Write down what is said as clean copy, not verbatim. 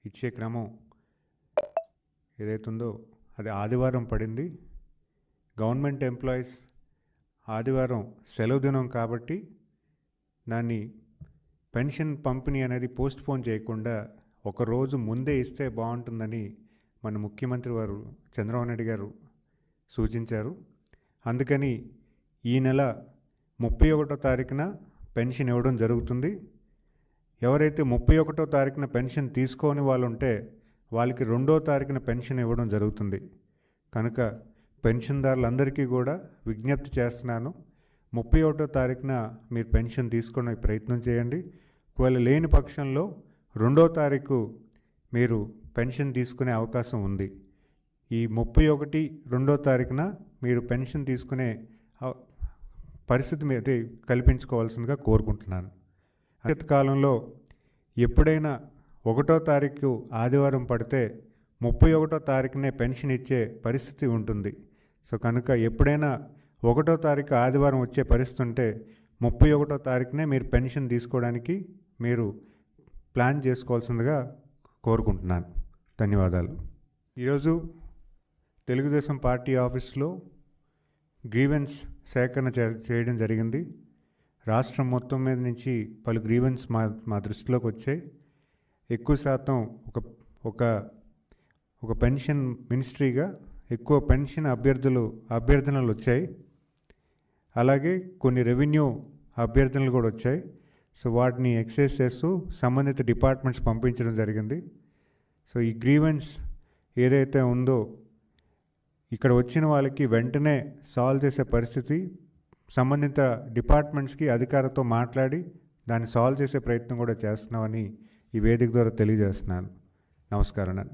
ఇచ్చే క్రమం ఏదైతుందో అది ఆదివారం పడింది. గవర్నమెంట్ ఎంప్లాయీస్ ఆదివారం సెలవు దినం కాబట్టి దాన్ని పెన్షన్ పంపిణీ అనేది పోస్ట్పోన్ చేయకుండా ఒకరోజు ముందే ఇస్తే బాగుంటుందని మన ముఖ్యమంత్రి వారు చంద్రబాబు నాయుడు గారు సూచించారు. అందుకని ఈ నెల 31వ తారీఖున పెన్షన్ ఇవ్వడం జరుగుతుంది. ఎవరైతే 31వ తారీఖున పెన్షన్ తీసుకోని వాళ్ళు ఉంటే వాళ్ళకి 2వ తారీఖున పెన్షన్ ఇవ్వడం జరుగుతుంది. కనుక పెన్షన్దారులందరికీ కూడా విజ్ఞప్తి చేస్తున్నాను, 31వ తారీఖున మీరు పెన్షన్ తీసుకునే ప్రయత్నం చేయండి. ఒకవేళ లేని పక్షంలో 2వ తారీఖు మీరు పెన్షన్ తీసుకునే అవకాశం ఉంది. ఈ 31, 2వ తారీఖున మీరు పెన్షన్ తీసుకునే పరిస్థితి మీద కల్పించుకోవాల్సిందిగా కోరుకుంటున్నాను. అత్యత కాలంలో ఎప్పుడైనా 1వ తారీఖు ఆదివారం పడితే 31వ తారీఖునే పెన్షన్ ఇచ్చే పరిస్థితి ఉంటుంది. సో కనుక ఎప్పుడైనా 1వ తారీఖు ఆదివారం వచ్చే పరిస్థితి ఉంటే 31వ తారీఖునే మీరు పెన్షన్ తీసుకోవడానికి మీరు ప్లాన్ చేసుకోవాల్సిందిగా కోరుకుంటున్నాను. ధన్యవాదాలు. ఈరోజు తెలుగుదేశం పార్టీ ఆఫీస్లో గ్రీవెన్స్ సేకరణ చేయడం జరిగింది. రాష్ట్రం మొత్తం మీద నుంచి పలు గ్రీవెన్స్ మా దృష్టిలోకి వచ్చాయి. ఎక్కువ శాతం ఒక పెన్షన్ మినిస్ట్రీగా ఎక్కువ పెన్షన్ అభ్యర్థనలు వచ్చాయి. అలాగే కొన్ని రెవెన్యూ అభ్యర్థనలు కూడా వచ్చాయి. సో వాటిని ఎక్సైజ్ చేస్తూ సంబంధిత డిపార్ట్మెంట్స్ పంపించడం జరిగింది. సో ఈ గ్రీవెన్స్ ఏదైతే ఉందో ఇక్కడ వచ్చిన వాళ్ళకి వెంటనే సాల్వ్ చేసే పరిస్థితి సంబంధిత డిపార్ట్మెంట్స్కి అధికారులతో మాట్లాడి దాన్ని సాల్వ్ చేసే ప్రయత్నం కూడా చేస్తున్నామని ఈ వేదిక ద్వారా తెలియజేస్తున్నాను. నమస్కారం.